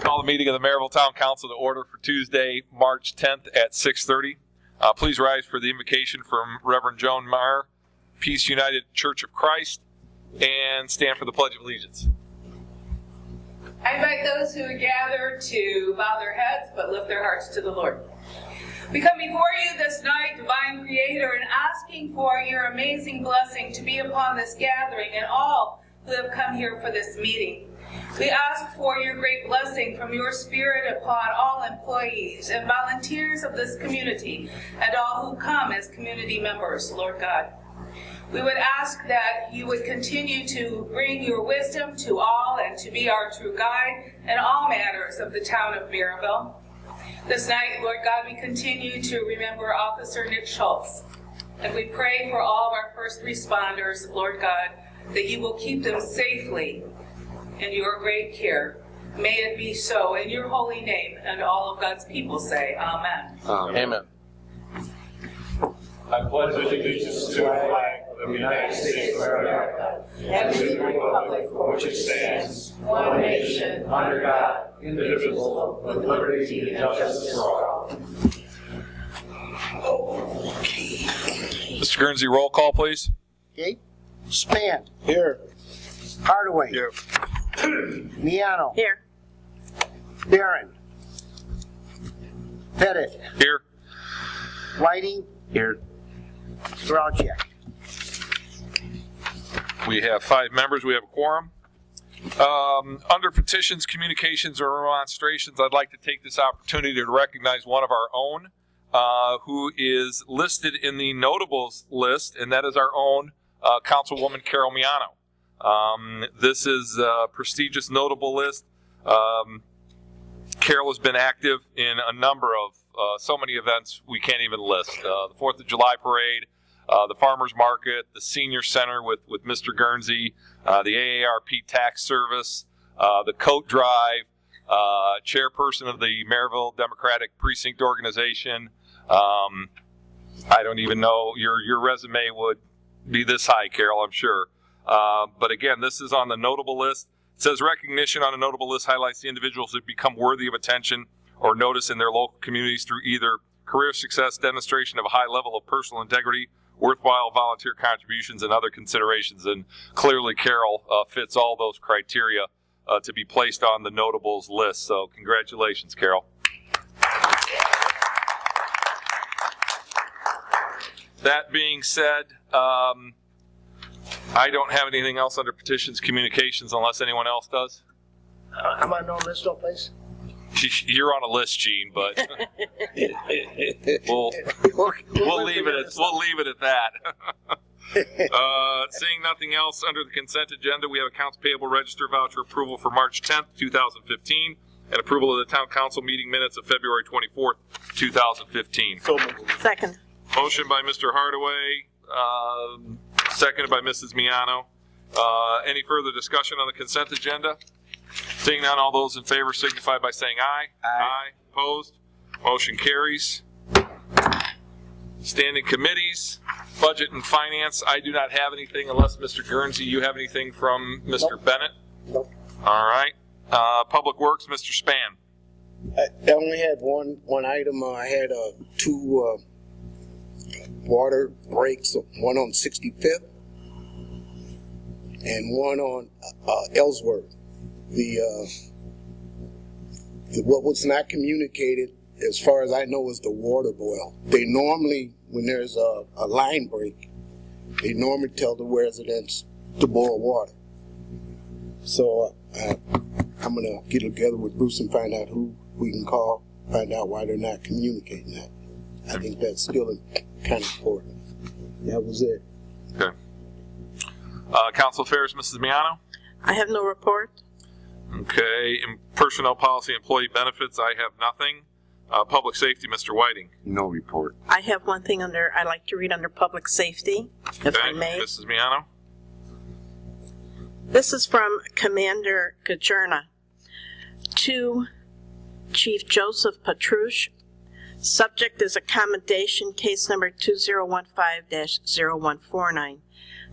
Call the meeting of the Merrillville Town Council to order for Tuesday, March 10th at 6:30. Please rise for the invocation from Reverend Joan Meyer, Peace United Church of Christ, and stand for the Pledge of Allegiance. I invite those who are gathered to bow their heads but lift their hearts to the Lord. We come before you this night, Divine Creator, and asking for your amazing blessing to be upon this gathering and all who have come here for this meeting. We ask for your great blessing from your Spirit upon all employees and volunteers of this community and all who come as community members, Lord God. We would ask that you would continue to bring your wisdom to all and to be our true guide in all matters of the town of Merrillville. This night, Lord God, we continue to remember Officer Nick Schultz, and we pray for all of our first responders, Lord God, that you will keep them safely in your great care. May it be so in your holy name, and all of God's people say, Amen. Amen. I pledge allegiance to the flag of the United States of America and to the republic for which it stands, one nation, under God, indivisible, with liberty and justice for all. Mr. Guernsey, roll call, please. Okay. Span. Here. Hardaway. Here. Miano. Here. Barron. Pettit. Here. Whiting. Here. Strowcheck. We have 5 members. We have a quorum. Under petitions, communications, or remonstrations, I'd like to take this opportunity to recognize one of our own who is listed in the notables list, and that is our own Councilwoman Carol Miano. This is a prestigious notable list. Carol has been active in a number of so many events we can't even list. The 4th of July Parade, the Farmers Market, the Senior Center with Mr. Guernsey, the AARP Tax Service, the Coat Drive, chairperson of the Merrillville Democratic Precinct Organization. I don't even know, your resume would be this high, Carol, I'm sure. But again, this is on the notable list. It says recognition on a notable list highlights the individuals who become worthy of attention or notice in their local communities through either career success, demonstration of a high level of personal integrity, worthwhile volunteer contributions, and other considerations. And clearly Carol fits all those criteria to be placed on the notables list. So congratulations, Carol. That being said, I don't have anything else under petitions, communications, unless anyone else does. Am I on this place? You're on a list, Gene, but we'll leave it at that. Seeing nothing else under the consent agenda, we have accounts payable register voucher approval for March 10th, 2015, and approval of the town council meeting minutes of February 24th, 2015. Second. Motion by Mr. Hardaway, seconded by Mrs. Miano. Any further discussion on the consent agenda? Seeing none, all those in favor signify by saying aye. Aye. Opposed? Motion carries. Standing committees, budget and finance. I do not have anything unless Mr. Guernsey, you have anything from Mr. Nope. Bennett? Nope. All right. Public Works, Mr. Span. I only had one item. I had 2 water breaks, one on 65th and one on Ellsworth. What was not communicated, as far as I know, is the water boil. They normally, when there's a line break, they normally tell the residents to boil water. So I'm going to get together with Bruce and find out who we can call, find out why they're not communicating that. I think that's still kind of important. That was it. Okay. Council Affairs, Mrs. Miano? I have no report. Okay. In personnel policy, employee benefits, I have nothing. Public safety, Mr. Whiting? No report. I have one thing I'd like to read under public safety, if I may. Mrs. Miano? This is from Commander Gajerna to Chief Joseph Patrouche. Subject is accommodation case number 2015-0149.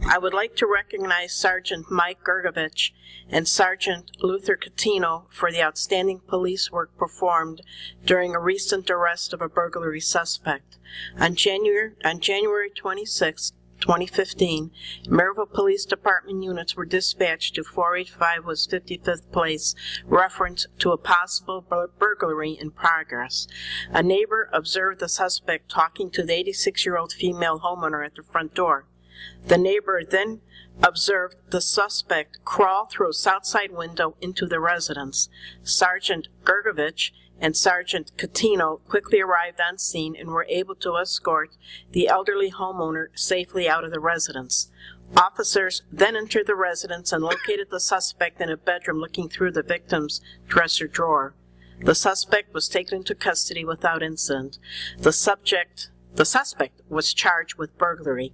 I would like to recognize Sergeant Mike Gergovich and Sergeant Luther Catino for the outstanding police work performed during a recent arrest of a burglary suspect. On January 26, 2015, Merrillville Police Department units were dispatched to 485 West 55th Place, reference to a possible burglary in progress. A neighbor observed the suspect talking to the 86-year-old female homeowner at the front door. The neighbor then observed the suspect crawl through a south side window into the residence. Sergeant Gergovich and Sergeant Catino quickly arrived on scene and were able to escort the elderly homeowner safely out of the residence. Officers then entered the residence and located the suspect in a bedroom looking through the victim's dresser drawer. The suspect was taken into custody without incident. The suspect was charged with burglary.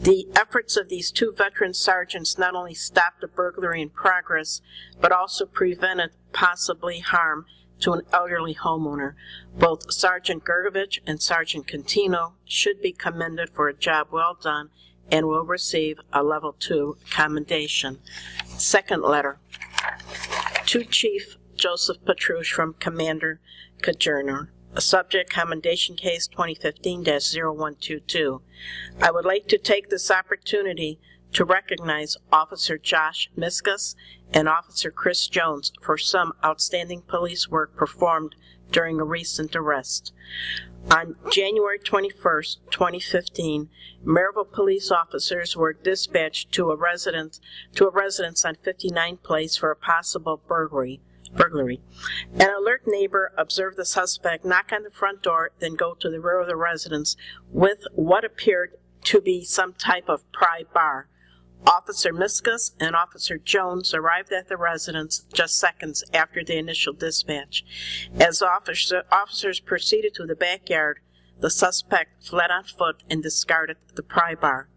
The efforts of these two veteran sergeants not only stopped a burglary in progress, but also prevented possibly harm to an elderly homeowner. Both Sergeant Gergovich and Sergeant Catino should be commended for a job well done and will receive a Level 2 commendation. Second letter to Chief Joseph Petrush from Commander Kajerner. Subject Commendation Case 2015-0122. I would like to take this opportunity to recognize Officer Josh Miskus and Officer Chris Jones for some outstanding police work performed during a recent arrest. On January 21st, 2015, Merrillville police officers were dispatched to a residence on 59 Place for a possible burglary. An alert neighbor observed the suspect knock on the front door, then go to the rear of the residence with what appeared to be some type of pry bar. Officer Miskus and Officer Jones arrived at the residence just seconds after the initial dispatch. As officers proceeded to the backyard, the suspect fled on foot and discarded the pry bar.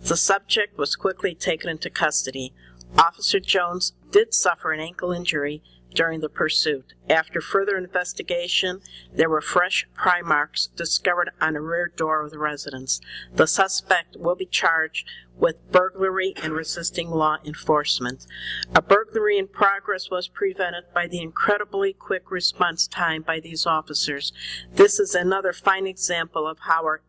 The subject was quickly taken into custody. Officer Jones did suffer an ankle injury during the pursuit. After further investigation, there were fresh pry marks discovered on the rear door of the residence. The suspect will be charged with burglary and resisting law enforcement. A burglary in progress was prevented by the incredibly quick response time by these officers. This is another fine example of how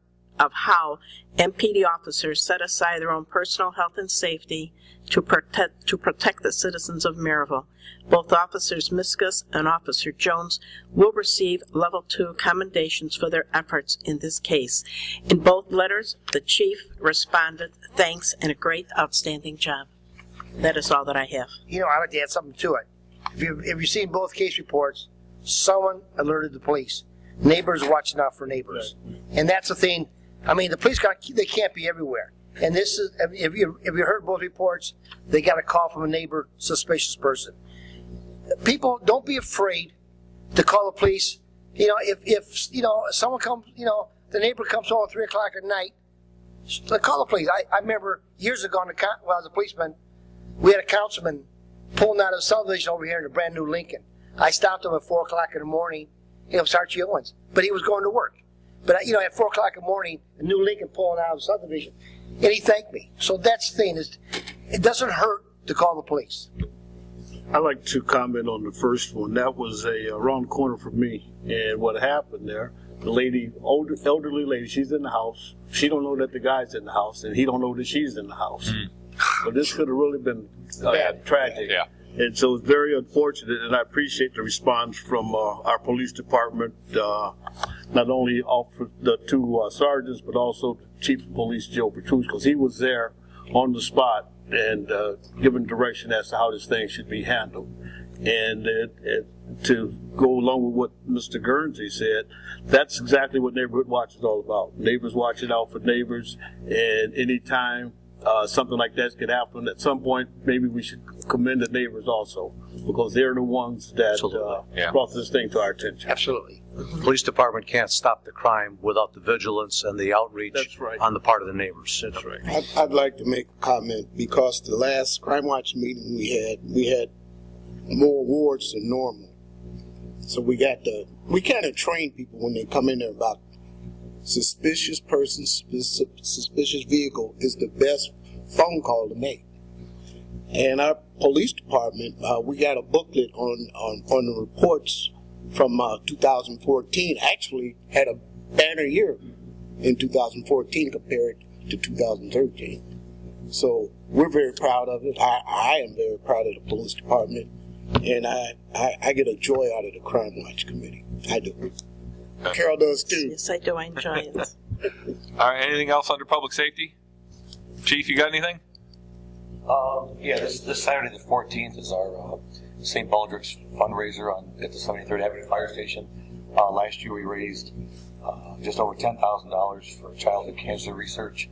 MPD officers set aside their own personal health and safety to protect the citizens of Merrillville. Both Officers Miskus and Officer Jones will receive Level 2 commendations for their efforts in this case. In both letters, the Chief responded, thanks and a great, outstanding job. That is all that I have. You know, I'd like to add something to it. If you've seen both case reports, someone alerted the police. Neighbors watching out for neighbors. And that's the thing. I mean, the police they can't be everywhere. And this is, if you heard both reports, they got a call from a neighbor, suspicious person. People, don't be afraid to call the police. You know, if someone comes, the neighbor comes home at 3 o'clock at night, call the police. I remember years ago, when I was a policeman, we had a councilman pulling out of a subdivision over here in a brand new Lincoln. I stopped him at 4 o'clock in the morning. It was Archie Owens, but he was going to work. But at 4 o'clock in the morning, a new Lincoln pulling out of the subdivision, and he thanked me. So that's the thing, is it doesn't hurt to call the police. I'd like to comment on the first one. That was around the corner from me, and what happened there, the lady, elderly lady, she's in the house. She don't know that the guy's in the house, and he don't know that she's in the house. So this could have really been tragic. Yeah. And so it's very unfortunate, and I appreciate the response from our police department, not only the two sergeants, but also the Chief of Police, Joe Petrush, because he was there on the spot and given direction as to how this thing should be handled. And to go along with what Mr. Guernsey said, that's exactly what Neighborhood Watch is all about. Neighbors watching out for neighbors, and anytime something like that could happen, at some point, maybe we should commend the neighbors also, because they're the ones that brought this thing to our attention. Absolutely. The police department can't stop the crime without the vigilance and the outreach on the part of the neighbors. That's right. I'd like to make a comment, because the last Crime Watch meeting we had more awards than normal. So we kind of train people when they come in there about suspicious person, suspicious vehicle is the best phone call to make. And our police department, we got a booklet on the reports from 2014. Actually had a banner year in 2014 compared to 2013. So we're very proud of it. I am very proud of the police department, and I get a joy out of the Crime Watch Committee. I do. Carol does too. Yes, I do. I enjoy it. All right, anything else under public safety? Chief, you got anything? Yeah, this Saturday the 14th is our St. Baldrick's fundraiser at the 73rd Avenue Fire Station. Last year we raised just over $10,000 for childhood cancer research.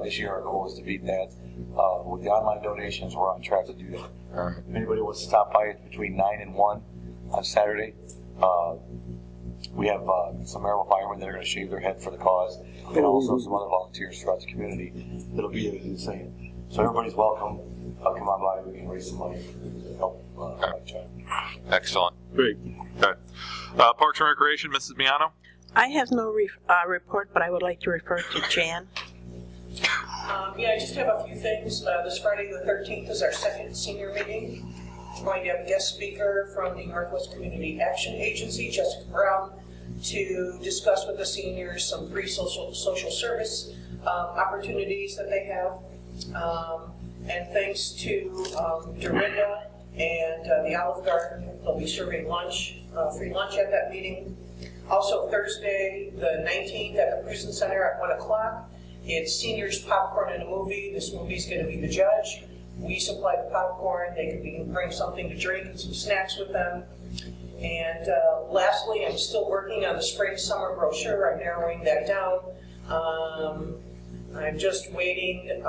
This year our goal is to beat that. With the online donations, we're on track to do that. All right. If anybody wants to stop by, it's between 9 and 1 on Saturday. We have some Merrillville firemen that are going to shave their head for the cause, and also some other volunteers throughout the community that'll be there to do the same. So everybody's welcome. Come on by. We can raise some money to help my child. Excellent. Great. Okay. Parks and Recreation, Mrs. Miano. I have no report, but I would like to refer to Jan. Yeah, I just have a few things. This Friday the 13th is our second senior meeting. We're going to have a guest speaker from the Northwest Community Action Agency, Jessica Brown, to discuss with the seniors some free social service opportunities that they have. And thanks to Dorinda and the Olive Garden, they'll be serving lunch, free lunch at that meeting. Also Thursday the 19th at the Prison Center at 1 o'clock. It's seniors popcorn and a movie. This movie's going to be the judge. We supply the popcorn. They can bring something to drink and some snacks with them. And lastly, I'm still working on the spring-summer brochure. I'm narrowing that down. I'm just waiting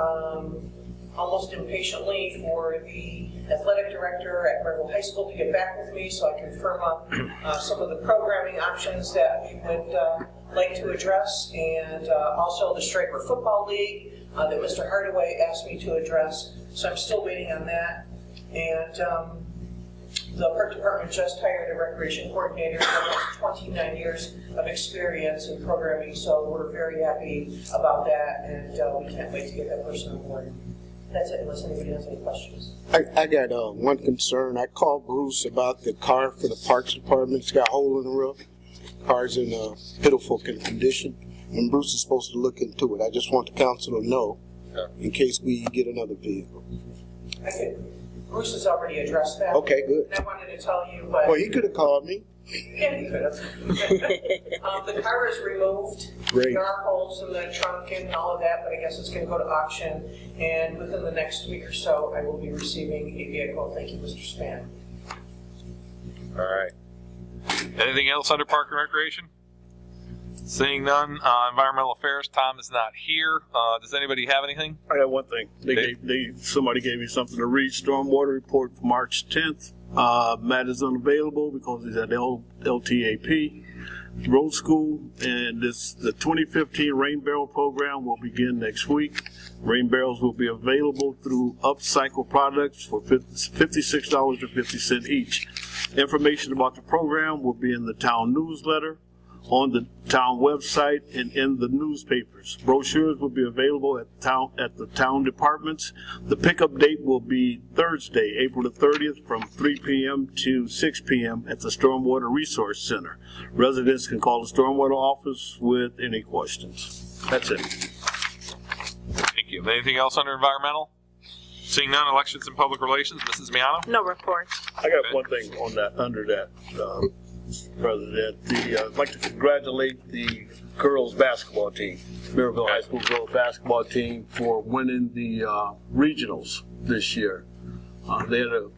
almost impatiently for the athletic director at Merrillville High School to get back with me so I can firm up some of the programming options that we would like to address, and also the Striper Football League that Mr. Hardaway asked me to address. So I'm still waiting on that. And the Park Department just hired a recreation coordinator who has 29 years of experience in programming, so we're very happy about that, and we can't wait to get that person on board. That's it, unless anybody has any questions. I got one concern. I called Bruce about the car for the Parks Department. It's got a hole in the roof. Car's in a pitiful condition, and Bruce is supposed to look into it. I just want the council to know in case we get another vehicle. Okay. Bruce has already addressed that. Okay, good. And I wanted to tell you, but Well, he could have called me. yeah, he could have. The car is removed. Great. There are holes in the trunk and all of that, but I guess it's going to go to auction. And within the next week or so, I will be receiving a vehicle. Thank you, Mr. Span. All right. Anything else under Park and Recreation? Seeing none. Environmental Affairs, Tom is not here. Does anybody have anything? I got one thing. Somebody gave me something to read. Stormwater report for March 10th. Matt is unavailable because he's at LTAP Road School, and the 2015 Rain Barrel program will begin next week. Rain barrels will be available through Upcycle Products for $56.50 each. Information about the program will be in the town newsletter, on the town website, and in the newspapers. Brochures will be available at the town departments. The pickup date will be Thursday, April the 30th, from 3 p.m. to 6 p.m. at the Stormwater Resource Center. Residents can call the Stormwater office with any questions. That's it. Thank you. Anything else under Environmental? Seeing none, Elections and Public Relations, Mrs. Miano? No report. I got one thing on that, under that, President. I'd like to congratulate the girls basketball team, Merrillville High School girls basketball team, for winning the regionals this year. Their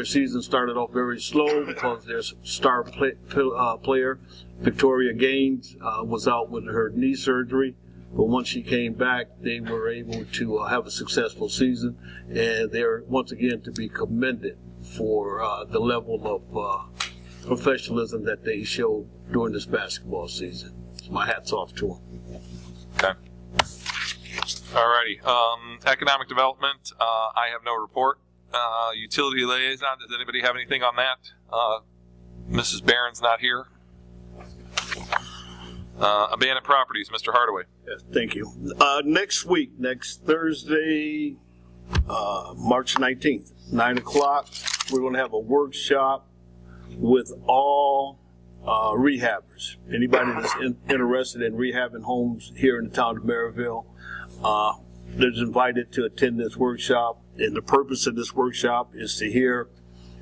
season started off very slow because their star player, Victoria Gaines, was out with her knee surgery. But once she came back, they were able to have a successful season, and they're once again to be commended for the level of professionalism that they showed during this basketball season. So my hat's off to them. Okay. Alrighty. Economic Development, I have no report. Utility Liaison, does anybody have anything on that? Mrs. Barron's not here. Abandoned properties, Mr. Hardaway. Yes, thank you. Next week, next Thursday, March 19th, 9 o'clock, we're going to have a workshop with all rehabbers. Anybody that's interested in rehabbing homes here in the town of Merrillville, is invited to attend this workshop. And the purpose of this workshop is to hear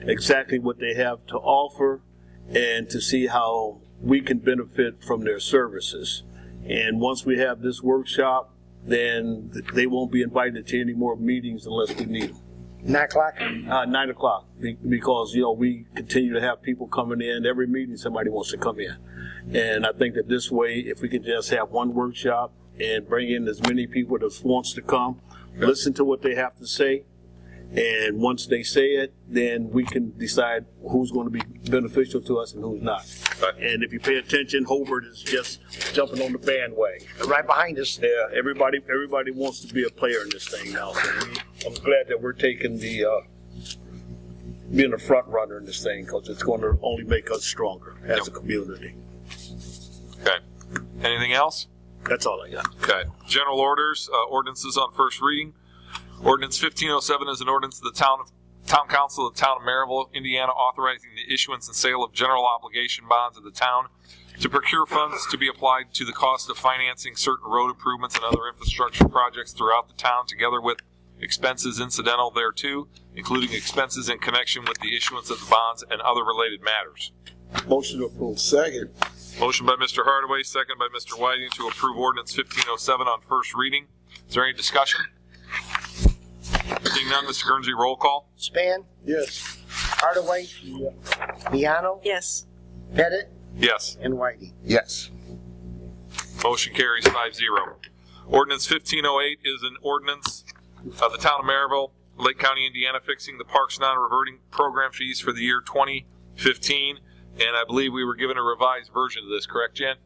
exactly what they have to offer and to see how we can benefit from their services. And once we have this workshop, then they won't be invited to any more meetings unless we need them. 9 o'clock? 9 o'clock, because, we continue to have people coming in. Every meeting, somebody wants to come in. And I think that this way, if we could just have one workshop and bring in as many people that wants to come, listen to what they have to say, and once they say it, then we can decide who's going to be beneficial to us and who's not. And if you pay attention, Hobart is just jumping on the bandwagon. Right behind us. Yeah, everybody wants to be a player in this thing now. So I'm glad that we're taking being a front runner in this thing, because it's going to only make us stronger as a community. Okay. Anything else? That's all I got. Okay. General orders, ordinances on first reading. Ordinance 1507 is an ordinance of the Town Council of the Town of Merrillville, Indiana, authorizing the issuance and sale of general obligation bonds of the town to procure funds to be applied to the cost of financing certain road improvements and other infrastructure projects throughout the town, together with expenses incidental thereto, including expenses in connection with the issuance of the bonds and other related matters. Motion to approve. Second. Motion by Mr. Hardaway, second by Mr. Whiting to approve ordinance 1507 on first reading. Is there any discussion? Seeing none, Mr. Guernsey, roll call. Span? Yes. Hardaway? Miano? Yes. Pettit? Yes. And Whitey? Yes. Motion carries 5-0. Ordinance 1508 is an ordinance of the Town of Merrillville, Lake County, Indiana, fixing the Parks Non-Reverting Program fees for the year 2015. And I believe we were given a revised version of this, correct, Jan?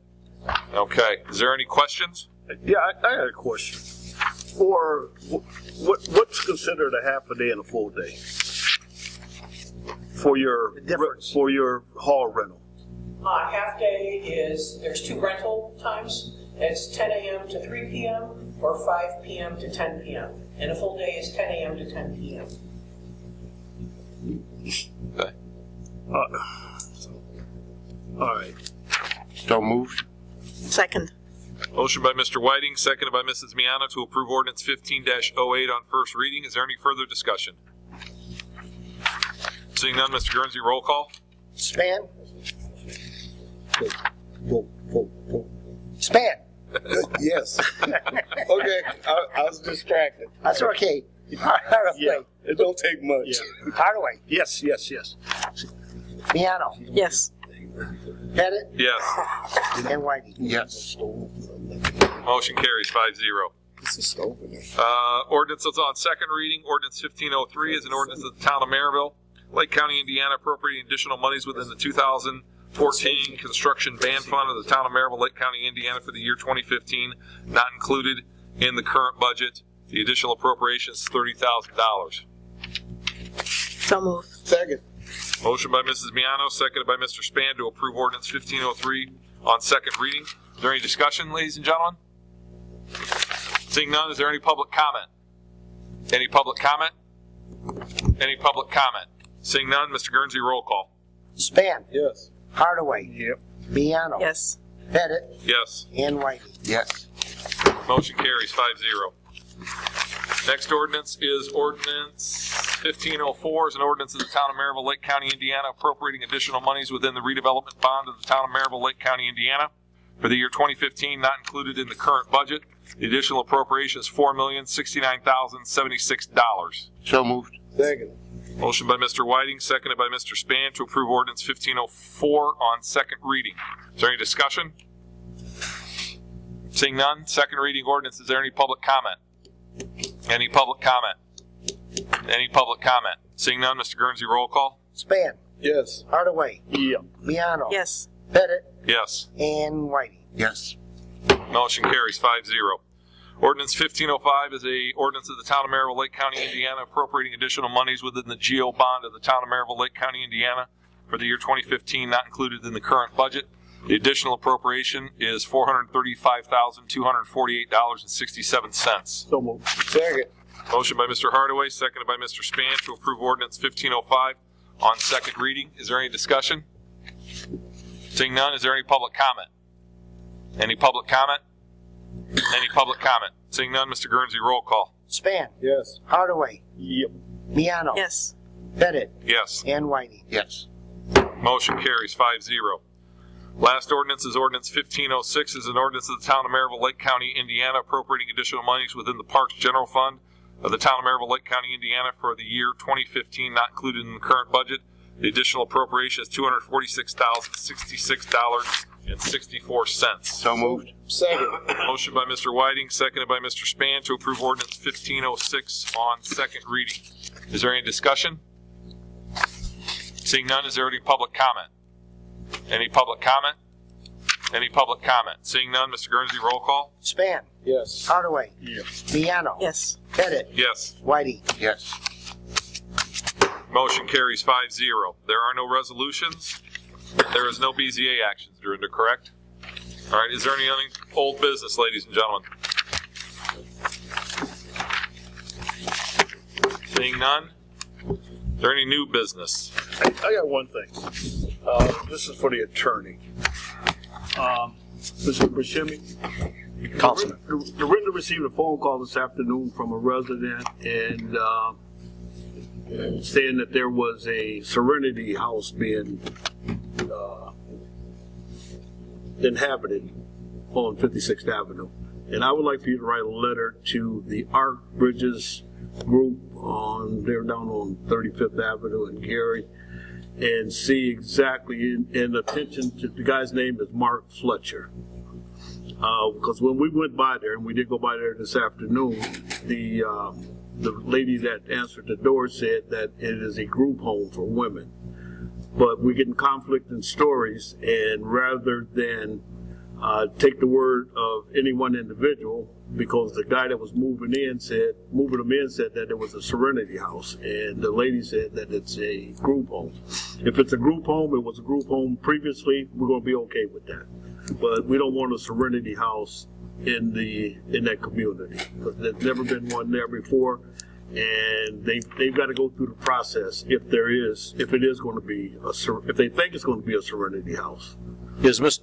Okay. Is there any questions? Yeah, I had a question. For what's considered a half a day and a full day for your hall rental? Half day is, there's 2 rental times. It's 10 a.m. to 3 p.m. or 5 p.m. to 10 p.m. And a full day is 10 a.m. to 10 p.m. Okay. All right. So moved. Second. Motion by Mr. Whiting, seconded by Mrs. Miano to approve ordinance 15-08 on first reading. Is there any further discussion? Seeing none, Mr. Guernsey, roll call. Span? Span? Yes. Okay. I was distracted. That's okay. Hardaway? Yeah. It don't take much. Yeah. Hardaway? Yes. Miano? Yes. Pettit? Yes. And Whitey? Yes. Motion carries 5-0. This is stove in there. Ordinance is on second reading. Ordinance 1503 is an ordinance of the Town of Merrillville, Lake County, Indiana, appropriating additional monies within the 2014 Construction Band Fund of the Town of Merrillville, Lake County, Indiana for the year 2015, not included in the current budget. The additional appropriation is $30,000. So moved. Second. Motion by Mrs. Miano, seconded by Mr. Span to approve ordinance 1503 on second reading. Is there any discussion, ladies and gentlemen? Seeing none, is there any public comment? Any public comment? Any public comment? Seeing none, Mr. Guernsey, roll call. Span? Yes. Hardaway? Yep. Miano? Yes. Pettit? Yes. And Whitey? Yes. Motion carries 5-0. Next ordinance is ordinance 1504, is an ordinance of the Town of Merrillville, Lake County, Indiana, appropriating additional monies within the redevelopment bond of the Town of Merrillville, Lake County, Indiana for the year 2015, not included in the current budget. The additional appropriation is $4,069,076. So moved. Second. Motion by Mr. Whiting, seconded by Mr. Span to approve ordinance 1504 on second reading. Is there any discussion? Seeing none, second reading ordinance. Is there any public comment? Any public comment? Any public comment? Seeing none, Mr. Guernsey, roll call. Span? Yes. Hardaway? Yeah. Miano? Yes. Pettit? Yes. And Whitey? Yes. Motion carries 5-0. Ordinance 1505 is a ordinance of the Town of Merrillville, Lake County, Indiana, appropriating additional monies within the GO bond of the Town of Merrillville, Lake County, Indiana for the year 2015, not included in the current budget. The additional appropriation is $435,248.67. So moved. Second. Motion by Mr. Hardaway, seconded by Mr. Span to approve ordinance 1505 on second reading. Is there any discussion? Seeing none, is there any public comment? Any public comment? Any public comment? Seeing none, Mr. Guernsey, roll call. Span. Yes. Hardaway. Yep. Miano. Yes. Pettit. Yes. And Whitey. Yes. Motion carries 5-0. Last ordinance is ordinance 1506, is an ordinance of the town of Merrillville, Lake County, Indiana, appropriating additional monies within the Parks General Fund of the town of Merrillville, Lake County, Indiana for the year 2015, not included in the current budget. The additional appropriation is $246,066.64. So moved. Second. Motion by Mr. Whiting, seconded by Mr. Span to approve ordinance 1506 on second reading. Is there any discussion? Seeing none, is there any public comment? Any public comment? Any public comment? Seeing none, Mr. Guernsey, roll call. Span. Yes. Hardaway. Yes. Miano. Yes. Pettit. Yes. Whitey. Yes. Motion carries 5-0. There are no resolutions. There is no BZA actions, Dorinda, correct? All right, is there any old business, ladies and gentlemen? Seeing none? Is there any new business? I got one thing. This is for the attorney. Mr. Buscemi. Councilman. Dorinda received a phone call this afternoon from a resident and saying that there was a Serenity House being inhabited on 56th Avenue. And I would like for you to write a letter to the Arc Bridges group they're down on 35th Avenue in Gary, and see exactly, in attention to the guy's name is Mark Fletcher. Because when we went by there, and we did go by there this afternoon, the lady that answered the door said that it is a group home for women. But we're getting conflicting stories, and rather than take the word of any one individual, because the guy that was moving them in said that it was a Serenity House, and the lady said that it's a group home. If it's a group home, it was a group home previously, we're going to be okay with that. But we don't want a Serenity House in that community, because there's never been one there before, and they've got to go through the process if it is going to be if they think it's going to be a Serenity House.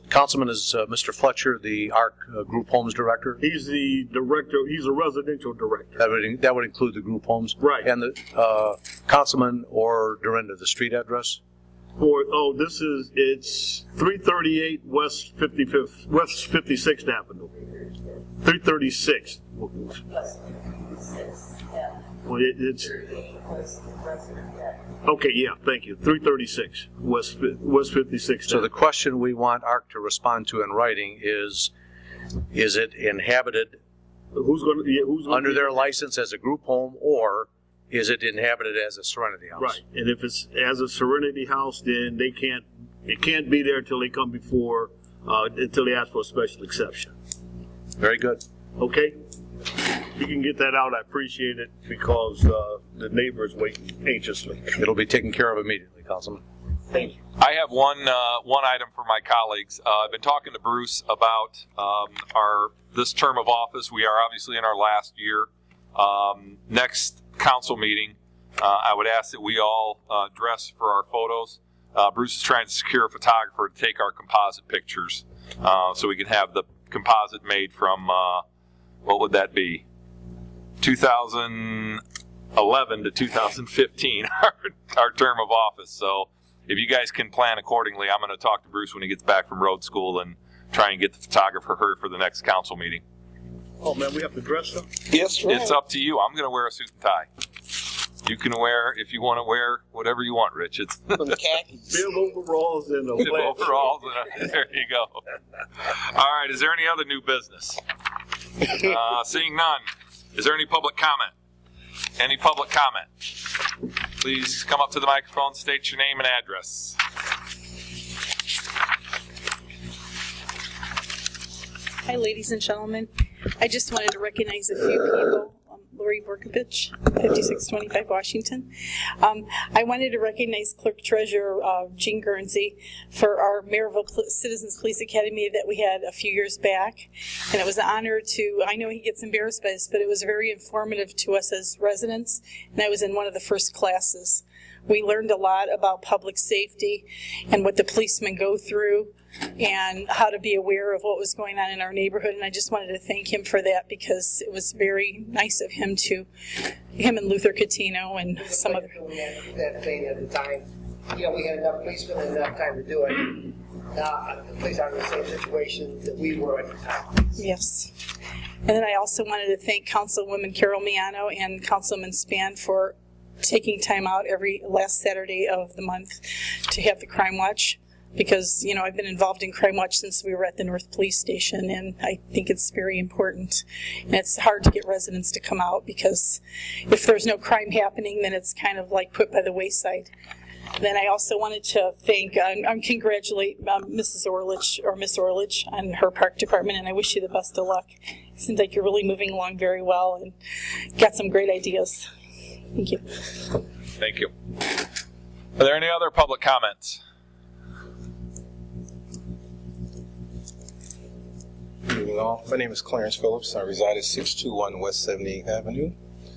Councilman, is Mr. Fletcher the ARC Group Homes Director? He's the director. He's a residential director. That would include the group homes? Right. And the Councilman or Dorinda, the street address? It's 338 West 56th Avenue. 336. Well, it's okay. Yeah, thank you. 336 West 56th. So the question we want ARC to respond to in writing is it inhabited Who's under their license as a group home, or is it inhabited as a Serenity House? Right. And if it's as a Serenity House, then it can't be there until they come before, until they ask for a special exception. Very good. Okay? If you can get that out, I appreciate it, because the neighbor is waiting anxiously. It'll be taken care of immediately, Councilman. Thank you. I have one item for my colleagues. I've been talking to Bruce about this term of office. We are obviously in our last year. Next council meeting, I would ask that we all dress for our photos. Bruce is trying to secure a photographer to take our composite pictures, so we can have the composite made from what would that be? 2011 to 2015, our term of office. So if you guys can plan accordingly, I'm going to talk to Bruce when he gets back from road school and try and get the photographer heard for the next council meeting. Oh, man, we have to dress up? Yes, sir. It's up to you. I'm going to wear a suit and tie. You can wear, if you want to wear whatever you want, Rich. It's Some khakis. Bill overalls and a overalls. There you go. All right. Is there any other new business? Seeing none. Is there any public comment? Any public comment? Please come up to the microphone, state your name and address. Hi, ladies and gentlemen. I just wanted to recognize a few people. Lori Vorkovich, 5625 Washington. I wanted to recognize Clerk Treasurer Jean Guernsey for our Merrillville Citizens Police Academy that we had a few years back. And it was an honor to, I know he gets embarrassed by this, but it was very informative to us as residents. And I was in one of the first classes. We learned a lot about public safety and what the policemen go through and how to be aware of what was going on in our neighborhood. And I just wanted to thank him for that because it was very nice of him and Luther Catino and some other. That thing at the time, we had enough policemen and enough time to do it. The police are in the same situation that we were at the time. Yes. And then I also wanted to thank Councilwoman Carol Miano and Councilman Span for taking time out every last Saturday of the month to have the Crime Watch, because I've been involved in Crime Watch since we were at the North Police Station, and I think it's very important. And it's hard to get residents to come out because if there's no crime happening, then it's kind of like put by the wayside. Then I also wanted to thank and congratulate Mrs. Orlich or Miss Orlich on her park department, and I wish you the best of luck. It seems like you're really moving along very well and got some great ideas. Thank you. Thank you. Are there any other public comments? Good evening all. My name is Clarence Phillips. I reside at 621 West 78th Avenue,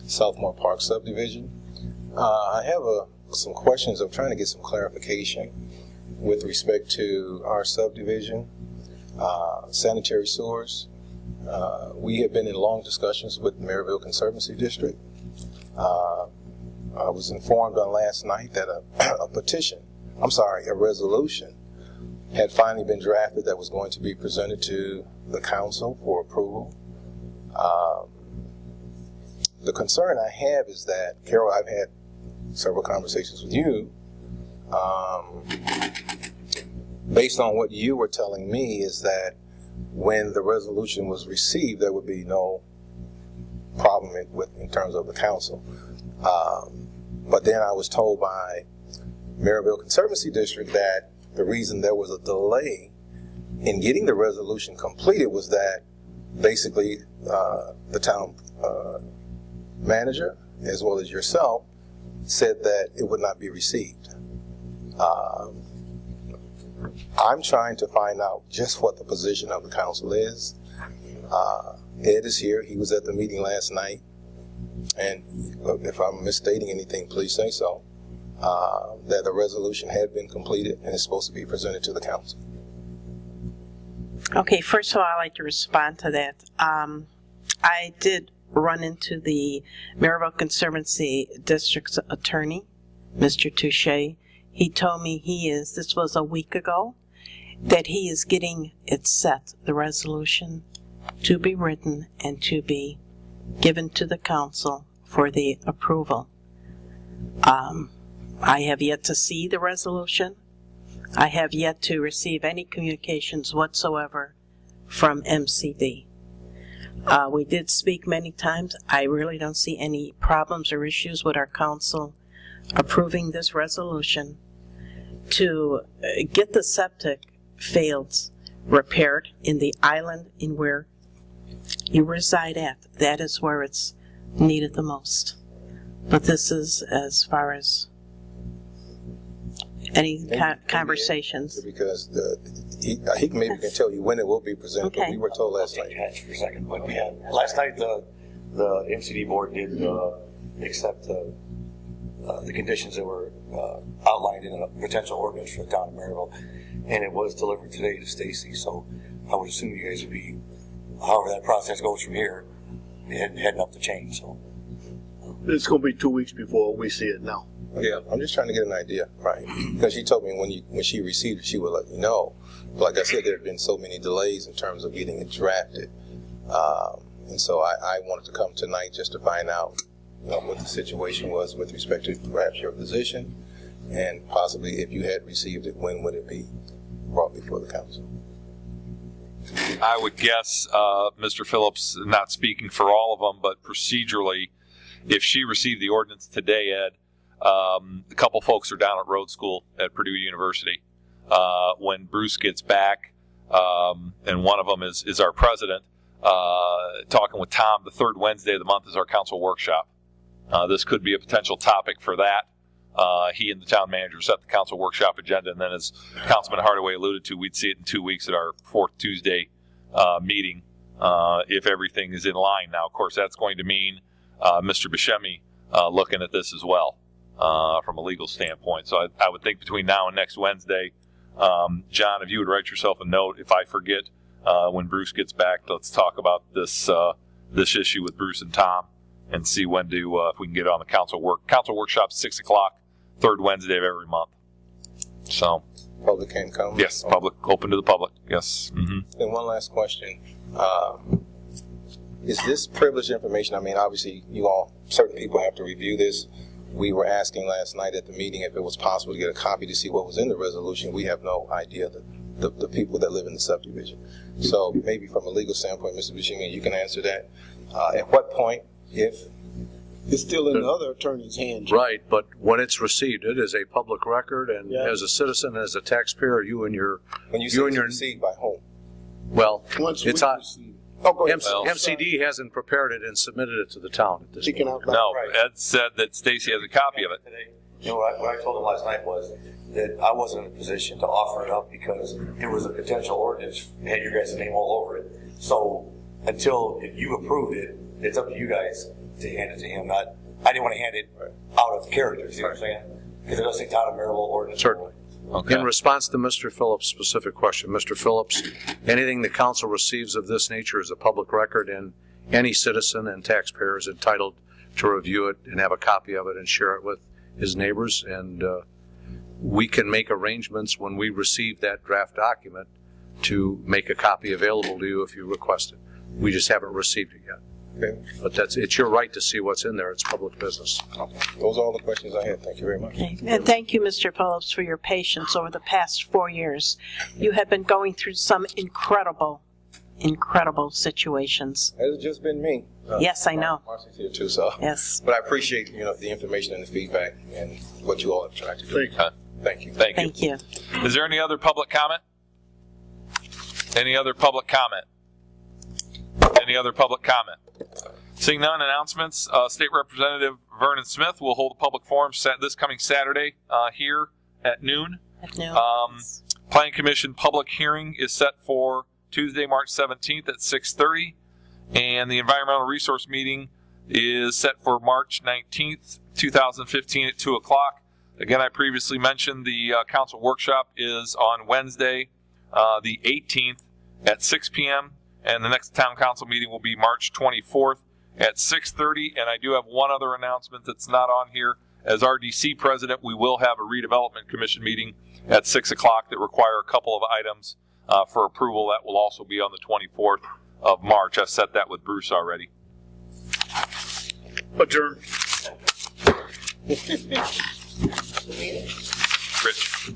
Southmore Park subdivision. I have some questions. I'm trying to get some clarification with respect to our subdivision, sanitary sewers. We have been in long discussions with the Merrillville Conservancy District. I was informed on last night that a resolution had finally been drafted that was going to be presented to the council for approval. The concern I have is that, Carol, I've had several conversations with you. Based on what you were telling me is that when the resolution was received, there would be no problem in terms of the council. But then I was told by Merrillville Conservancy District that the reason there was a delay in getting the resolution completed was that basically the town manager, as well as yourself, said that it would not be received. I'm trying to find out just what the position of the council is. Ed is here. He was at the meeting last night. And if I'm misstating anything, please say so. That the resolution had been completed and is supposed to be presented to the council. Okay, first of all, I'd like to respond to that. I did run into the Merrillville Conservancy District's attorney, Mr. Touche. He told me this was a week ago, that he is getting it set, the resolution, to be written and to be given to the council for the approval. I have yet to see the resolution. I have yet to receive any communications whatsoever from MCD. We did speak many times. I really don't see any problems or issues with our council approving this resolution to get the septic fields repaired in the island in where you reside at. That is where it's needed the most. But this is as far as any conversations. Because he maybe can tell you when it will be presented, okay. But we were told last night. For a second, but yeah, last night the MCD board did accept the conditions that were outlined in a potential ordinance for the town of Merrillville, and it was delivered today to Stacy. So I would assume you guys would be, however that process goes from here, heading up the chain. So it's going to be 2 weeks before we see it now. Yeah, I'm just trying to get an idea, right? Because she told me when she received it, she would let me know. But like I said, there have been so many delays in terms of getting it drafted, and so I wanted to come tonight just to find out what the situation was with respect to perhaps your position, and possibly if you had received it, when would it be brought before the council? I would guess, Mr. Phillips, not speaking for all of them, but procedurally, if she received the ordinance today, Ed, a couple folks are down at road school at Purdue University. When Bruce gets back, and one of them is our president, talking with Tom, the third Wednesday of the month is our council workshop. This could be a potential topic for that. He and the town manager set the council workshop agenda, and then as Councilman Hardaway alluded to, we'd see it in 2 weeks at our fourth Tuesday meeting if everything is in line. Now, of course, that's going to mean Mr. Buscemi looking at this as well from a legal standpoint. So I would think between now and next Wednesday, John, if you would write yourself a note, if I forget, when Bruce gets back, let's talk about this issue with Bruce and Tom and see when if we can get it on the council workshop 6 o'clock, third Wednesday of every month. So Public can come? Yes, public, open to the public, yes. Mm-hmm. And one last question. Is this privileged information? I mean, obviously, certain people have to review this. We were asking last night at the meeting if it was possible to get a copy to see what was in the resolution. We have no idea the people that live in the subdivision. So maybe from a legal standpoint, Mr. Buscemi, you can answer that. At what point, if It's still in the other attorney's hands. Right, but when it's received, it is a public record, and Yeah. as a citizen, as a taxpayer, you and your when you say it's received by whom? well, Once it's we on. receive. Oh, go ahead. MCD hasn't prepared it and submitted it to the town at this Speaking point. out loud. No, Right. Ed said that Stacy has a copy of it. Today, you know, what I told him last night was that I wasn't in a position to offer it up because it was a potential ordinance, it had your guys' name all over it. So until you approved it, it's up to you guys to hand it to him. I didn't want to hand it out of character, you see what I'm saying? Because it does say town of Merrillville ordinance. Certainly. Okay. In response to Mr. Phillips' specific question, Mr. Phillips, anything the council receives of this nature is a public record, and any citizen and taxpayer is entitled to review it and have a copy of it and share it with his neighbors. And we can make arrangements when we receive that draft document to make a copy available to you if you request it. We just haven't received it yet. Okay. But it's your right to see what's in there. It's public business. Those are all the questions I had. Thank you very much. Okay. And thank you, Mr. Phillips, for your patience over the past 4 years. You have been going through some incredible situations. Has it just been me? Yes, I know. Marcy's here too, so. Yes. But I appreciate the information and the feedback and what you all have tried to do. Thank you. Thank you. Thank you. Is there any other public comment? Any other public comment? Any other public comment? Seeing none, announcements. State Representative Vernon Smith will hold a public forum this coming Saturday here at noon. At noon. Planning Commission public hearing is set for Tuesday, March 17th at 6:30, and the Environmental Resource meeting is set for March 19th, 2015 at 2 o'clock. Again, I previously mentioned the council workshop is on Wednesday, the 18th at 6 p.m., and the next town council meeting will be March 24th at 6:30. And I do have one other announcement that's not on here. As RDC president, we will have a redevelopment commission meeting at 6 o'clock that require a couple of items for approval. That will also be on the 24th of March. I've set that with Bruce already. Adjourn. Rich.